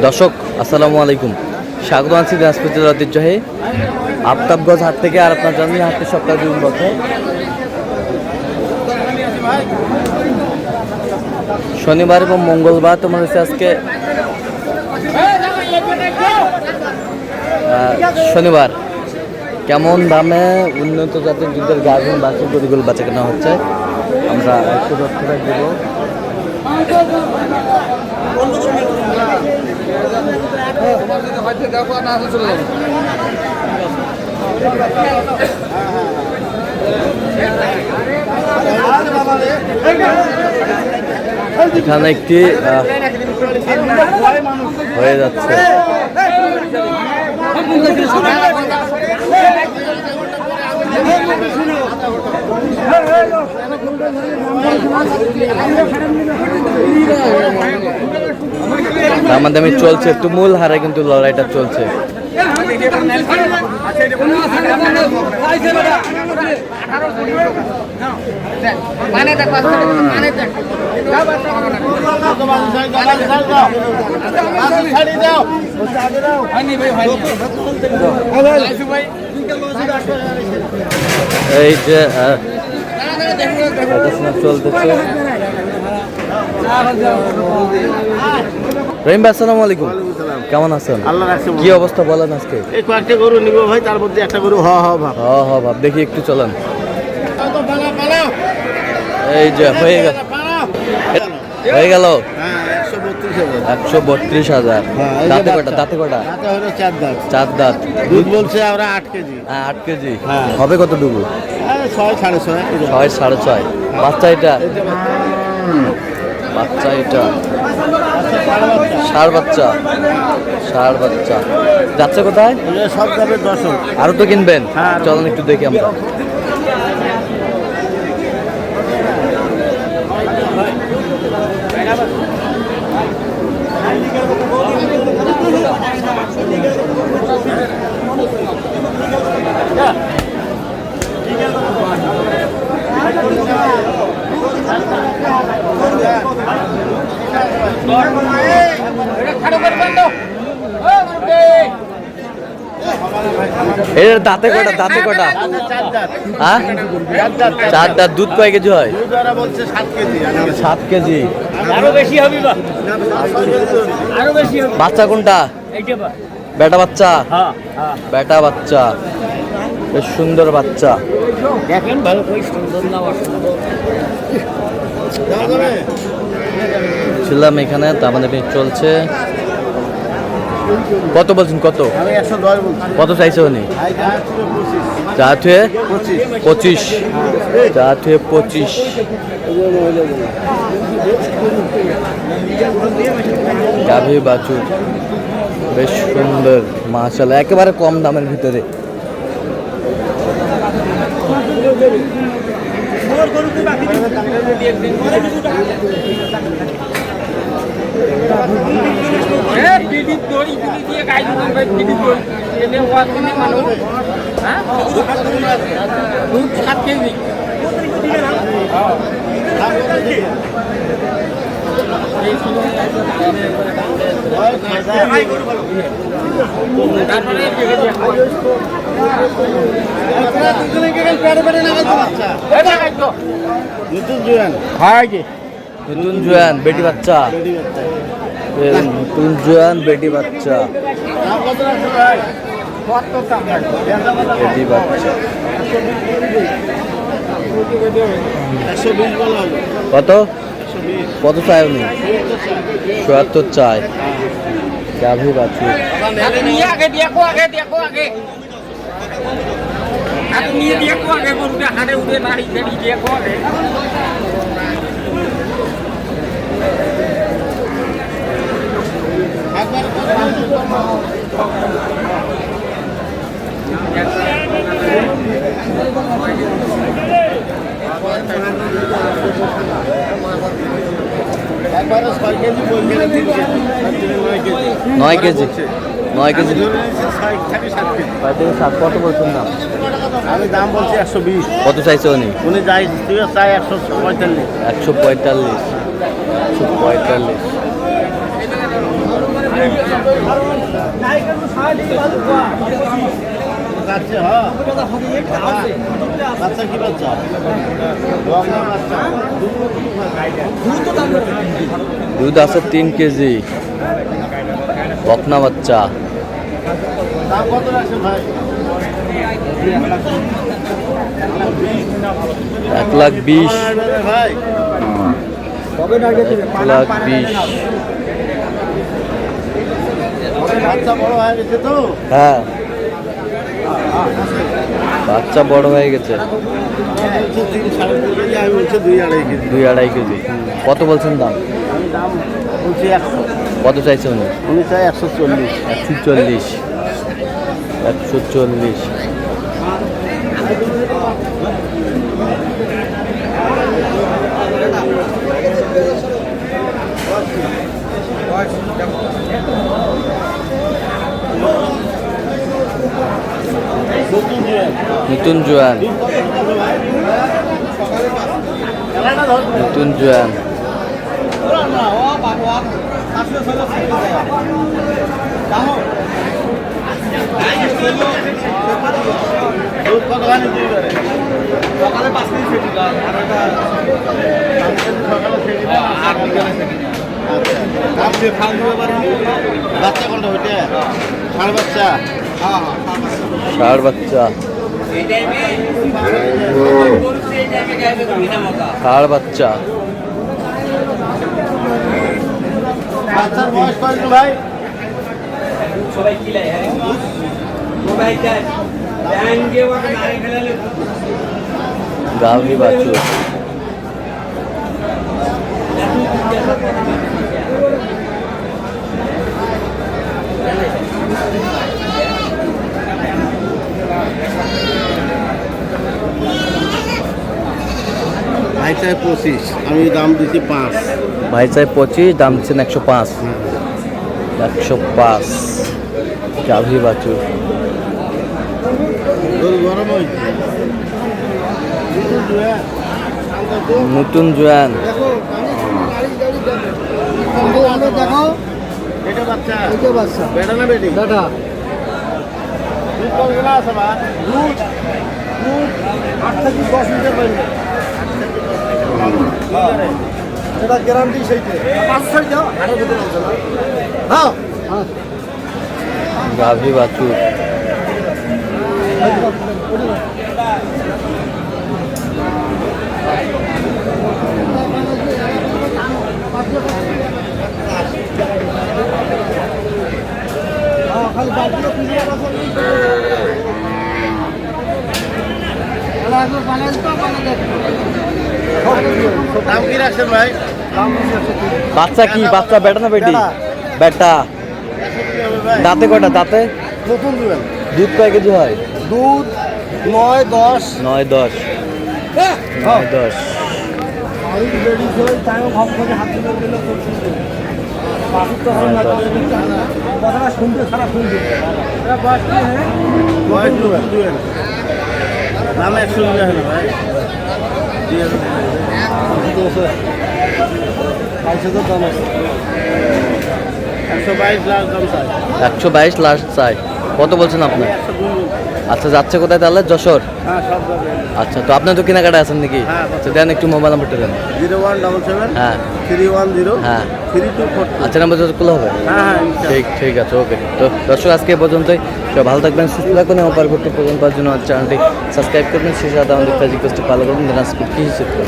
দর্শক আসসালামু আলাইকুম, স্বাগত আছি দিনাজপুর জেলার ঐতিহ্যবাহী আফতাবগঞ্জ হাট থেকে। আর আপনার জানেন হাটটি সপ্তাহে 2 বছর শনিবার এবং মঙ্গলবার তোমার হচ্ছে আজকে শনিবার। কেমন দামে উন্নত জাতের দুধের গাভীর বাছুর গরুগুলো বেচা কেনা হচ্ছে আমরা একটু তথ্য দেব। এখানে একটি হয়ে যাচ্ছে। দামাদামি চলছে, তুমুল হারে কিন্তু লড়াইটা চলছে। এই যে চলতেছে। রহিম ভাই আসসালামু আলাইকুম, কেমন আছেন? কি অবস্থা বলেন আজকে? এই কয়েকটা গরু নিব ভাই, তার মধ্যে একটা গরু ভাব দেখি একটু চলেন। এই যে হয়ে গেল 132,000। দাঁতে কটা? 4 দাঁত। দুধ বলছে আমরা 8 কেজি। 8 কেজি হবে কতটুকু? 6 6.5। 6 6.5। বাচ্চা এটা ষাঁড় বাচ্চা যাচ্ছে কোথায়? সব যাবে 10। আরো তো কিনবেন? চলেন একটু দেখি আমরা। এর দাঁতে কটা? 4 দাঁত। দুধ কয় কেজি হয়? 7 কেজি। আরো বেশি হবে। বাচ্চা কোনটা? বেটা বাচ্চা। বেটা বাচ্চা, বেশ সুন্দর বাচ্চা। দেখেন ভালো করে সুন্দর না ছিলাম এখানে, তার মানে চলছে। কত বলছেন? কত চাইছে উনি? 25। গাভী বাছুর বেশ সুন্দর মাশাআল্লাহ, একেবারে কম দামের ভিতরে। নতুন জোয়ান বেটি বাচ্চা। কত চাই উনি? ৭৪ চাই। গাভী বাছুর নয় কেজি। কত বলছেন দাম? আমি দাম বলছি 120। কত চাইছে উনি? উনি চাই 145। 145। বাচ্চা হ্যাঁ বাচ্চা কি বাচ্চা বকনা বাচ্চা দুধ আছে 3 কেজি, বকনা বাচ্চা। দাম কত রাখছেন ভাই? 1,20,000 ভাই 1,20,000। বাচ্চা বড় হয়ে গেছে তো? হ্যাঁ, বাচ্চা বড় হয়ে গেছে। আমি বলছি 2-2.5 কেজি। 2-2.5 কেজি। কত বলছেন দাম? আমি দাম বলছি 100। কত চাইছে উনি? উনি চাই 140। 140। 140। নতুন জোয়ান, নতুন জোয়ান। দুধ কতখানি দুই করে? সকালে 5 কেজি সেটি আর এটা সকালে থেকে না 8 বিকেলে থেকে। আচ্ছা দাম দিয়ে খাওয়া দিতে পারেন? বাচ্চা কোনটা ওইটা? ষাঁড় বাচ্চা? হ্যাঁ ষাঁড় বাচ্চা, ষাঁড় বাচ্চা। বাচ্চার বয়স কয়দিন ভাই? সবাই কিলাই সবাই চায় ব্যাঙ্গে ওকে নারে ফেলালে গাভী বাছুর। ভাই চাই 25, আমি দাম দিচ্ছি 5। ভাই চাই 25, দাম দিচ্ছেন 105। 105 গাভী বাছুর। গরু গরম হয়েছে। নতুন জোয়ান। দেখো এটা বাচ্চা, বেটা না বেটি? দাদা দুধ কতগুলো আছে মা? দুধ 8 থেকে 10 লিটার পাইবে। এটা গ্যারান্টি সেইতে 500 দাও আরো কত আছে না হ্যাঁ গাভী বাছুর। খালি বাকিটা পিছিয়ে আছে এটা একবার বানাই তো বানাই দাম কি রাখছেন ভাই? বাচ্চা কি? বাচ্চা বেটা না বেটি? বেটা। দাঁতে কটা? দাঁতে নতুন দিবেন দুধ কয় কেজি হয়? দুধ 9-10। 9-10। 9-10। কথাটা শুনতে খারাপ শুনতে বয়স দিবেন দাম 100 টাকা হলো ভাই। 122 লাখ দাম চাই। 122 লাস্ট চাই। কত বলছেন আপনার? 102। আচ্ছা, যাচ্ছে কোথায় তাহলে? যশোর। হ্যাঁ সব যাবে। আচ্ছা, তো আপনার তো কেনাকাটা আছেন নাকি? হ্যাঁ। আচ্ছা, দেন একটু মোবাইল নাম্বারটা দেন। 0177 হ্যাঁ 310 হ্যাঁ 3242। আচ্ছা, নাম্বার যত খোলা হবে। হ্যাঁ হ্যাঁ ঠিক আছে, ওকে। তো দর্শক, আজকে এ পর্যন্তই। সবাই ভালো থাকবেন, সুস্থ থাকবেন এবং পরবর্তী প্রজন্ম পাওয়ার জন্য চ্যানেলটি সাবস্ক্রাইব করবেন। সেই সাথে আমাদের ফেসবুক পেজটি ফলো করবেন। দিনাজপুর কৃষি চিত্র।